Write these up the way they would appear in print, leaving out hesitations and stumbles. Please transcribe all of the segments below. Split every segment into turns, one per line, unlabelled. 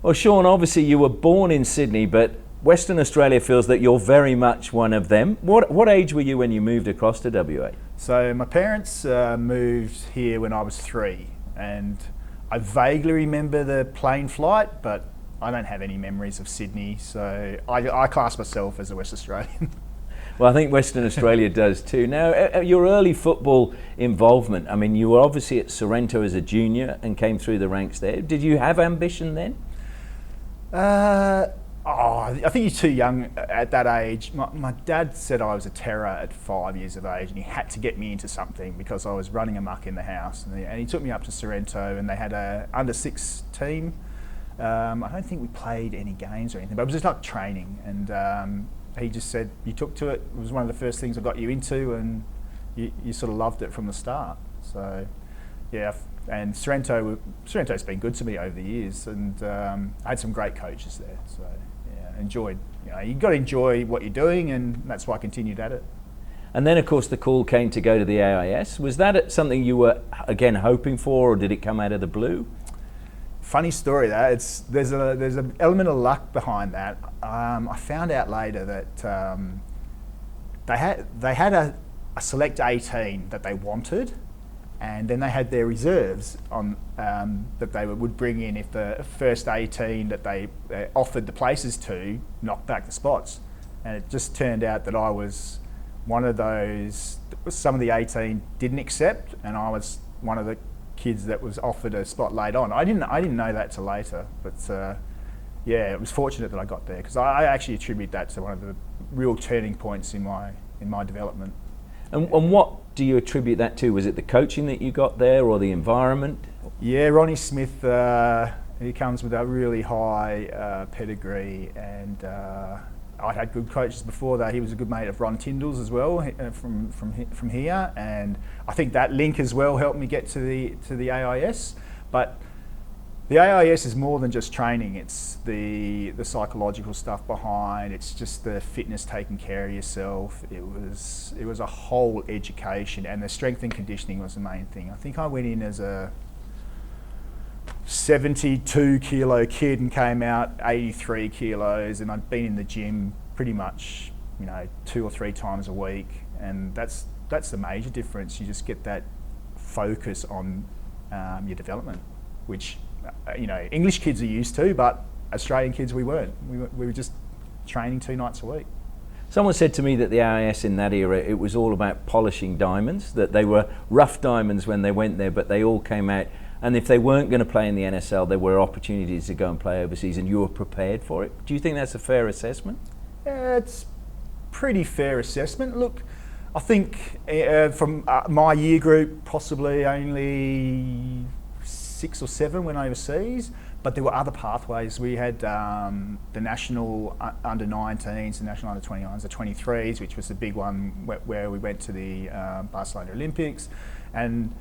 Well, Shaun, obviously you were born in Sydney, but Western Australia feels that you're very much one of them. What age were you when you moved across to WA?
So my parents moved here when I was 3, and I vaguely remember the plane flight, but I don't have any memories of Sydney, so I class myself as a West Australian.
Well, I think Western Australia does too. Now, your early football involvement, I mean, you were obviously at Sorrento as a junior and came through the ranks there. Did you have ambition then?
I think you're too young at that age. My dad said I was a terror at 5 years of age, and he had to get me into something because I was running amok in the house. And he took me up to Sorrento, and they had a under-6 team. I don't think we played any games or anything, but it was just like training. And he just said, you took to it. It was one of the first things I got you into, and you sort of loved it from the start. So, yeah. And Sorrento's been good to me over the years, and I had some great coaches there. So yeah, enjoyed. You've got to enjoy what you're doing, and that's why I continued at it.
And then, of course, the call came to go to the AIS. Was that something you were again hoping for, or did it come out of the blue?
Funny story that there's an element of luck behind that. I found out later that they had a select 18 that they wanted. And then they had their reserves on that they would bring in if the first 18 that they offered the places to knocked back the spots. And it just turned out that I was one of those. Some of the 18 didn't accept, and I was one of the kids that was offered a spot late on. I didn't know that till later, but yeah, it was fortunate that I got there, because I actually attribute that to one of the real turning points in my development.
And what do you attribute that to? Was it the coaching that you got there, or the environment?
Yeah, Ronnie Smith, he comes with a really high pedigree, and I'd had good coaches before that. He was a good mate of Ron Tyndall's as well, from here, and I think that link as well helped me get to the AIS. But the AIS is more than just training. It's the psychological stuff behind. It's just the fitness, taking care of yourself. It was a whole education, and the strength and conditioning was the main thing. I think I went in as a 72 kilo kid and came out 83 kilos, and I'd been in the gym pretty much 2 or 3 times a week, and that's the major difference. You just get that focus on your development, which English kids are used to, but Australian kids we weren't. We were just training 2 nights a week.
Someone said to me that the AIS in that era, it was all about polishing diamonds, that they were rough diamonds when they went there, but they all came out, and if they weren't going to play in the NSL, there were opportunities to go and play overseas, and you were prepared for it. Do you think that's a fair assessment?
It's pretty fair assessment. Look, I think from my year group, possibly only 6 or 7 went overseas, but there were other pathways. We had the national under-19s, the national under-29s, the 23s, which was the big one where we went to the Barcelona Olympics, and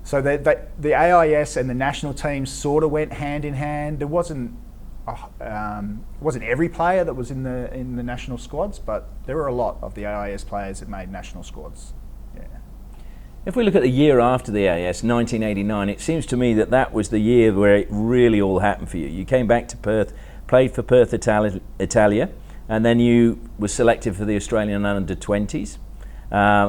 so the AIS and the national teams sort of went hand in hand. There wasn't every player that was in the national squads, but there were a lot of the AIS players that made national squads.
If we look at the year after the AIS, 1989, it seems to me that was the year where it really all happened for you. You came back to Perth, played for Perth Italia, and then you were selected for the Australian under-20s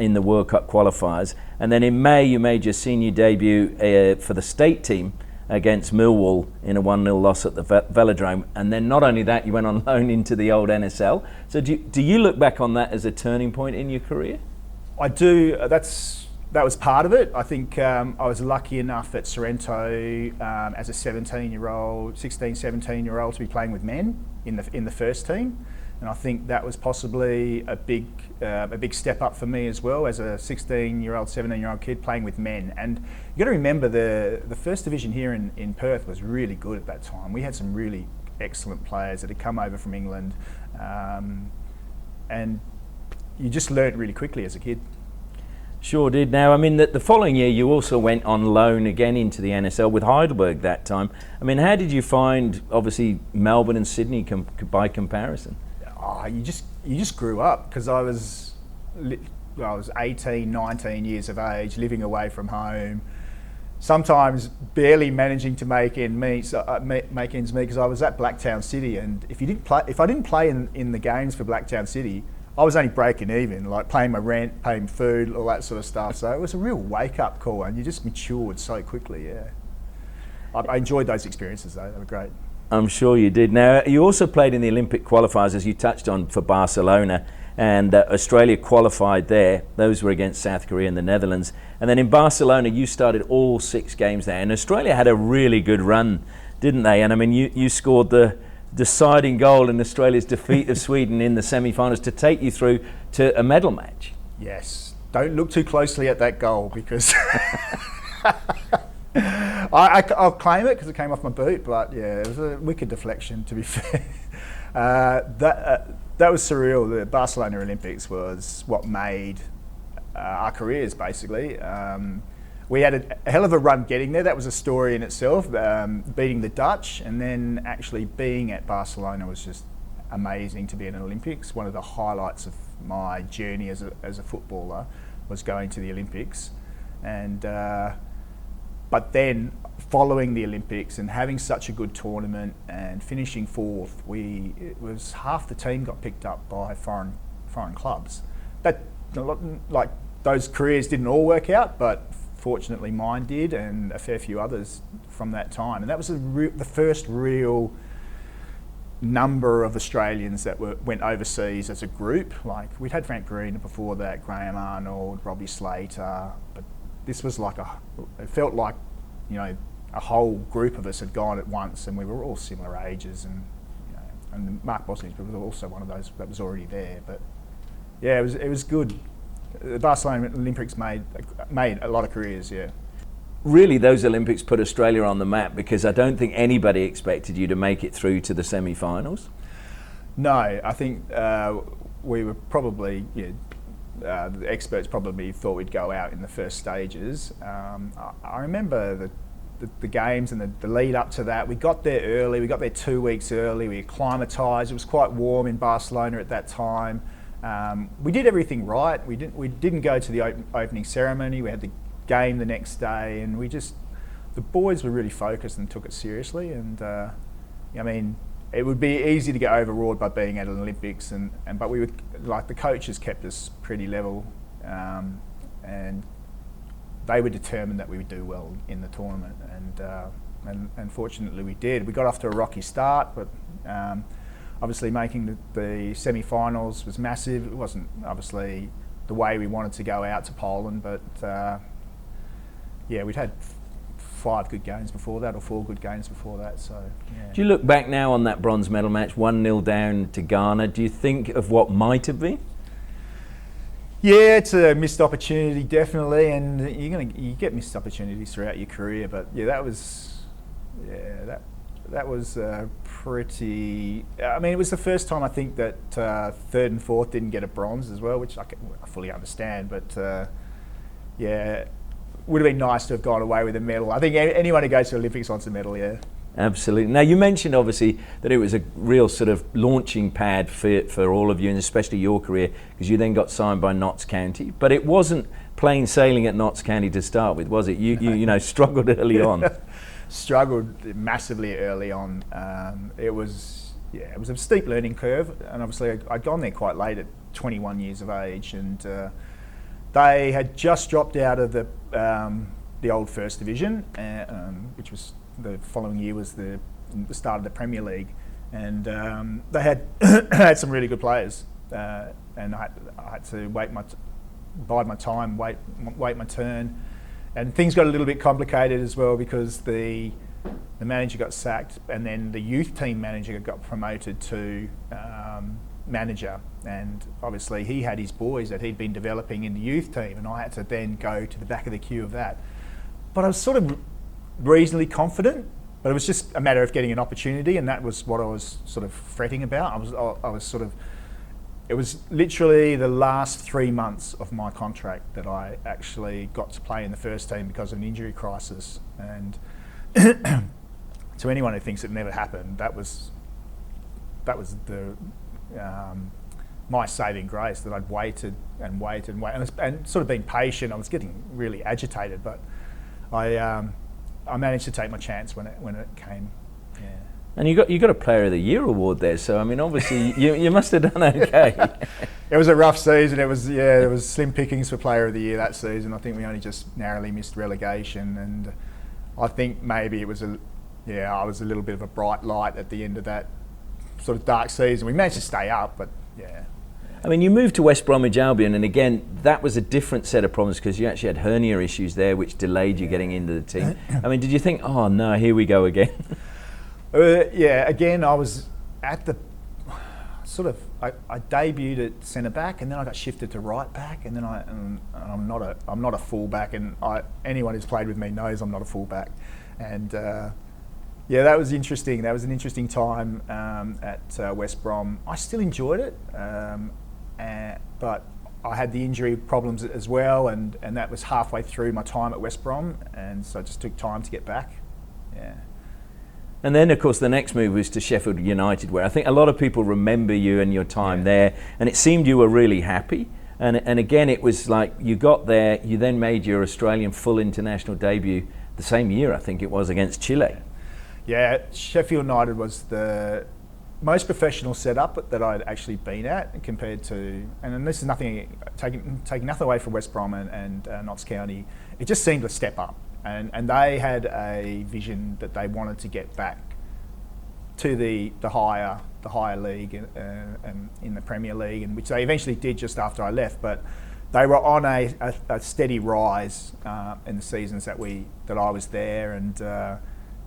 in the World Cup qualifiers. And then in May, you made your senior debut for the state team against Millwall in a 1-0 loss at the Velodrome. And then not only that, you went on loan into the old NSL. So do you look back on that as a turning point in your career?
I do. That was part of it. I think I was lucky enough at Sorrento as a 17-year-old, 17-year-old to be playing with men in the first team, and I think that was possibly a big step up for me as well as a 16-year-old, 17-year-old kid playing with men. And you got to remember the first division here in Perth was really good at that time. We had some really excellent players that had come over from England, and you just learned really quickly as a kid.
Sure did. Now, I mean, the following year you also went on loan again into the NSL with Heidelberg that time. I mean, how did you find, obviously, Melbourne and Sydney by comparison?
You just grew up, because I was 18, 19 years of age, living away from home, sometimes barely managing to make ends meet because I was at Blacktown City, and if I didn't play in the games for Blacktown City, I was only breaking even, like paying my rent, paying food, all that sort of stuff. So it was a real wake-up call, and you just matured so quickly. Yeah, I enjoyed those experiences though; they were great.
I'm sure you did. Now, you also played in the Olympic qualifiers, as you touched on, for Barcelona, and Australia qualified there. Those were against South Korea and the Netherlands. And then in Barcelona, you started all 6 games there. And Australia had a really good run, didn't they? And I mean, you scored the deciding goal in Australia's defeat of Sweden in the semi-finals to take you through to a medal match.
Yes. Don't look too closely at that goal because I'll claim it because it came off my boot, but yeah, it was a wicked deflection, to be fair. That was surreal. The Barcelona Olympics was what made our careers, basically. We had a hell of a run getting there. That was a story in itself, beating the Dutch, and then actually being at Barcelona was just amazing to be in an Olympics. One of the highlights of my journey as a footballer was going to the Olympics. And but then following the Olympics and having such a good tournament and finishing 4th, it was half the team got picked up by foreign clubs. That, like, those careers didn't all work out, but fortunately mine did, and a fair few others from that time. And that was the first real number of Australians that went overseas as a group. Like, we'd had Frank Green before that, Graham Arnold, Robbie Slater, but this was like it felt like, you know, a whole group of us had gone at once, and we were all similar ages, and you know, and Mark Bosnich was also one of those that was already there. But yeah, it was good. The Barcelona Olympics made a lot of careers. Yeah.
Really, those Olympics put Australia on the map, because I don't think anybody expected you to make it through to the semi-finals.
No, I think we were probably, the experts probably thought we'd go out in the first stages. I remember the games and the lead up to that. We got there early. We got there 2 weeks early. We acclimatised. It was quite warm in Barcelona at that time. We did everything right. We didn't go to the opening ceremony. We had the game the next day, and the boys were really focused and took it seriously. And I mean, it would be easy to get overawed by being at an Olympics, but we would, like, the coaches kept us pretty level, and they were determined that we would do well in the tournament, and fortunately we did. We got off to a rocky start, but obviously making the semi-finals was massive. It wasn't obviously the way we wanted to go out to Poland, but yeah, we'd had 5 good games before that, or 4 good games before that. So yeah.
Do you look back now on that bronze medal match, 1-0 down to Ghana? Do you think of what might have been?
Yeah, it's a missed opportunity, definitely, and you get missed opportunities throughout your career. But yeah, that was pretty. I mean, it was the first time I think that 3rd and 4th didn't get a bronze as well, which I fully understand. But yeah, would have been nice to have gone away with a medal. I think anyone who goes to the Olympics wants a medal. Yeah.
Absolutely. Now, you mentioned obviously that it was a real sort of launching pad for all of you, and especially your career, because you then got signed by Notts County. But it wasn't plain sailing at Notts County to start with, was it? You struggled early on.
Struggled massively early on. It was a steep learning curve, and obviously I'd gone there quite late at 21 years of age, and they had just dropped out of the old First Division, which was. The following year was the start of the Premier League, and they had had some really good players, and I had to bide my time, wait my turn, and things got a little bit complicated as well, because the manager got sacked, and then the youth team manager got promoted to manager, and obviously he had his boys that he'd been developing in the youth team, and I had to then go to the back of the queue of that. But I was sort of reasonably confident, but it was just a matter of getting an opportunity, and that was what I was sort of fretting about. It was literally the last 3 months of my contract that I actually got to play in the first team because of an injury crisis. And to anyone who thinks it never happened, that was the my saving grace, that I'd waited and sort of been patient. I was getting really agitated, but I managed to take my chance when it came. Yeah.
And you got a Player of the Year award there, so I mean, obviously you must have done okay.
It was a rough season. It was slim pickings for Player of the Year that season. I think we only just narrowly missed relegation, and I think maybe it was I was a little bit of a bright light at the end of that sort of dark season. We managed to stay up, but yeah.
I mean, you moved to West Bromwich Albion, and again, that was a different set of problems because you actually had hernia issues there, which delayed you getting into the team. I mean, did you think, oh no, here we go again?
Again, I was at the I debuted at centre back, and then I got shifted to right back, and then I'm not a full back, and anyone who's played with me knows I'm not a full back, and that was interesting. That was an interesting time at West Brom. I still enjoyed it, but I had the injury problems as well, and that was halfway through my time at West Brom, and so it just took time to get back. Yeah.
And then, of course, the next move was to Sheffield United, where I think a lot of people remember you and your time there, and it seemed you were really happy. And again, it was like you got there, you then made your Australian full international debut the same year, I think it was, against Chile.
Yeah, Sheffield United was the most professional setup that I'd actually been at compared to, and this is nothing, taking nothing away from West Brom and Notts County, it just seemed a step up. And they had a vision that they wanted to get back to the higher league in the Premier League, and which they eventually did just after I left. But they were on a steady rise in the seasons that I was there, and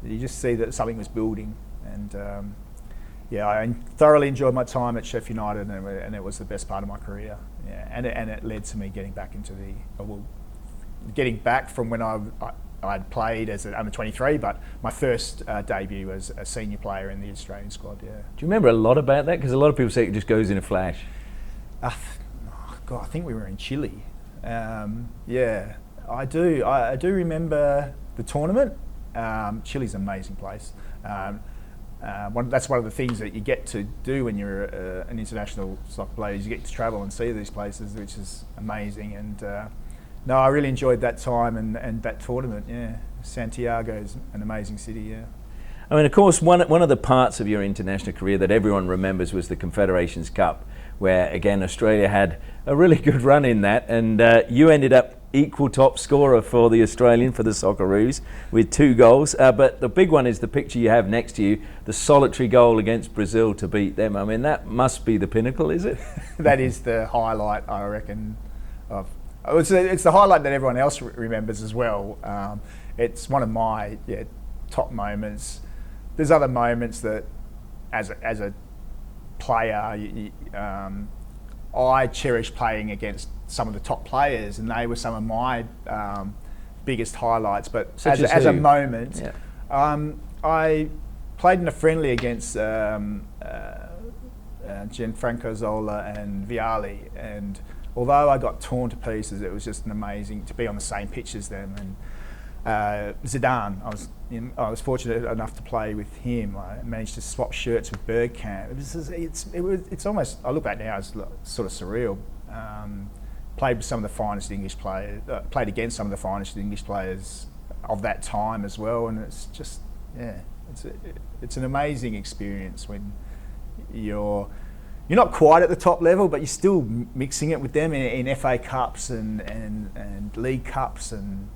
you just see that something was building. And I thoroughly enjoyed my time at Sheffield United, and it was the best part of my career. Yeah, and it led to me getting back into getting back from when I'd played as an under-23, but my first debut as a senior player in the Australian squad. Yeah. Do
you remember a lot about that? Because a lot of people say it just goes in a flash.
I think we were in Chile. I do. I do remember the tournament. Chile's an amazing place. That's one of the things that you get to do when you're an international soccer player. Is you get to travel and see these places, which is amazing. And no, I really enjoyed that time and that tournament. Yeah, Santiago is an amazing city. Yeah.
I mean, of course, one of the parts of your international career that everyone remembers was the Confederations Cup, where again Australia had a really good run in that, and you ended up equal top scorer for the Australian, for the Socceroos, with 2 goals. But the big one is the picture you have next to you, the solitary goal against Brazil to beat them. I mean, that must be the pinnacle, is it?
That is the highlight, I reckon, of. It's the highlight that everyone else remembers as well. It's one of my top moments. There's other moments that, as a player, I cherish playing against some of the top players, and they were some of my biggest highlights. But as a moment, I played in a friendly against Gianfranco Zola and Vialli, and although I got torn to pieces, it was just amazing to be on the same pitch as them. And Zidane, I was fortunate enough to play with him. I managed to swap shirts with Bergkamp. It's almost, I look back now, it's sort of surreal. Played with some of the finest English players, played against some of the finest English players of that time as well, and it's just, it's an amazing experience when you're not quite at the top level, but you're still mixing it with them in FA Cups and League Cups, and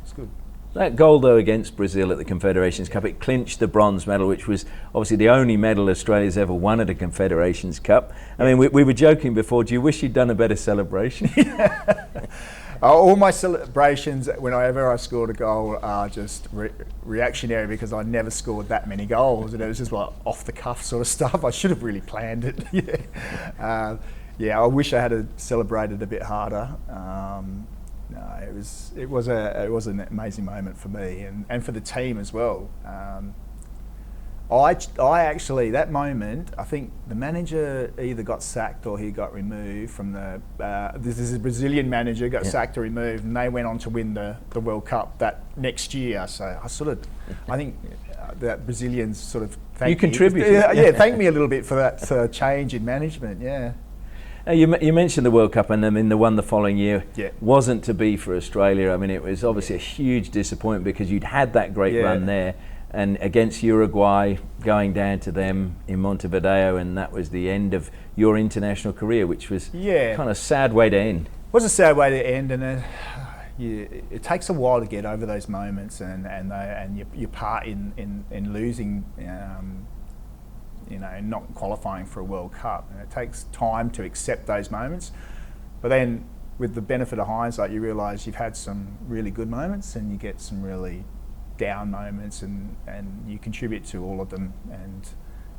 it's good.
That goal, though, against Brazil at the Confederations Cup, it clinched the bronze medal, which was obviously the only medal Australia's ever won at a Confederations Cup. I mean, we were joking before, do you wish you'd done a better celebration?
All my celebrations, whenever I scored a goal, are just reactionary, because I never scored that many goals, and it was just like off-the-cuff sort of stuff. I should have really planned it. I wish I had celebrated a bit harder. No, it was an amazing moment for me and for the team as well. I actually, that moment, I think the manager either got sacked or he got removed from the. This is a Brazilian manager, got sacked or removed, and they went on to win the World Cup that next year. So I think that Brazilians sort of thanked
me. You contributed.
Thanked me a little bit for that change in management. Yeah.
You mentioned the World Cup, and I mean the one the following year
Yeah.
wasn't to be for Australia. I mean, it was obviously a huge disappointment because you'd had that great run there, and against Uruguay, going down to them in Montevideo, and that was the end of your international career, which was kind of sad way to end.
It was a sad way to end, and it takes a while to get over those moments, and your part in losing. Not qualifying for a World Cup. And it takes time to accept those moments. But then, with the benefit of hindsight, you realise you've had some really good moments and you get some really down moments, and you contribute to all of them. And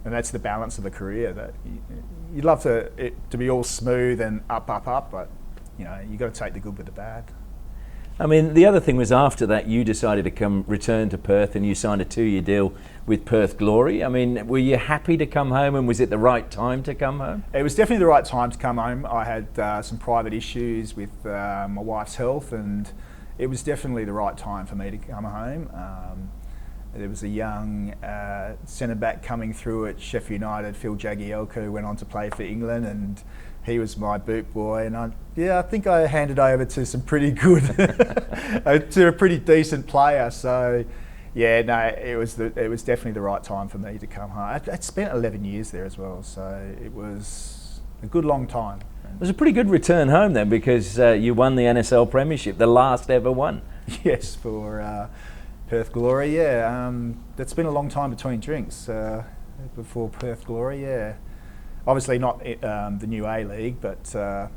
that's the balance of the career. That you'd love it to be all smooth and up, but you've got to take the good with the bad.
I mean, the other thing was after that you decided to return to Perth, and you signed a 2-year deal with Perth Glory. I mean, were you happy to come home, and was it the right time to come home?
It was definitely the right time to come home. I had some private issues with my wife's health, and it was definitely the right time for me to come home. There was a young centre-back coming through at Sheffield United, Phil Jagielka, who went on to play for England, and he was my boot boy, and I think I handed over to some pretty good, to a pretty decent player. So, it was definitely the right time for me to come home. I'd spent 11 years there as well, so it was a good long time.
It was a pretty good return home then, because you won the NSL Premiership, the last ever one.
Yes, for Perth Glory. That's been a long time between drinks before Perth Glory. Obviously not the new A-League, but I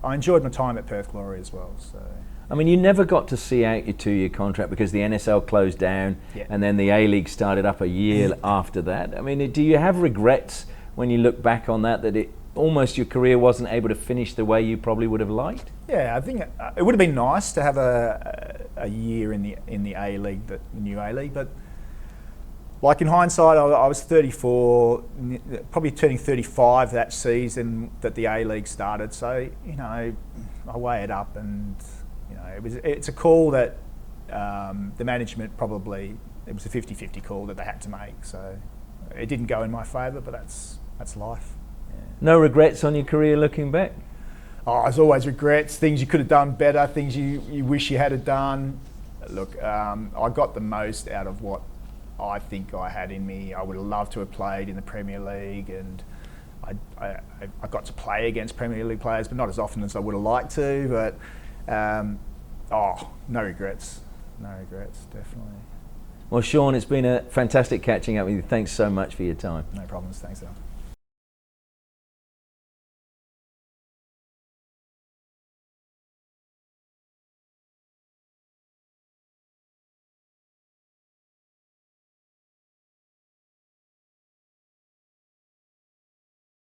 enjoyed my time at Perth Glory as well. So,
I mean, you never got to see out your 2-year contract because the NSL closed down, and then the A-League started up a year after that. I mean, do you have regrets when you look back on that almost your career wasn't able to finish the way you probably would have liked?
Yeah, I think it would have been nice to have a year in the A-League, the new A-League, but like in hindsight, I was 34, probably turning 35 that season that the A-League started. So, I weigh it up, and it's a call that the management it was a 50-50 call that they had to make. So it didn't go in my favour, but that's life.
No regrets on your career looking back?
Oh, there's always regrets, things you could have done better, things you wish you had done. Look, I got the most out of what I think I had in me. I would have loved to have played in the Premier League, and I got to play against Premier League players, but not as often as I would have liked to. But no regrets, definitely.
Well, Shaun, it's been a fantastic catching up with you. Thanks so much for your time.
No problems, thanks, Al.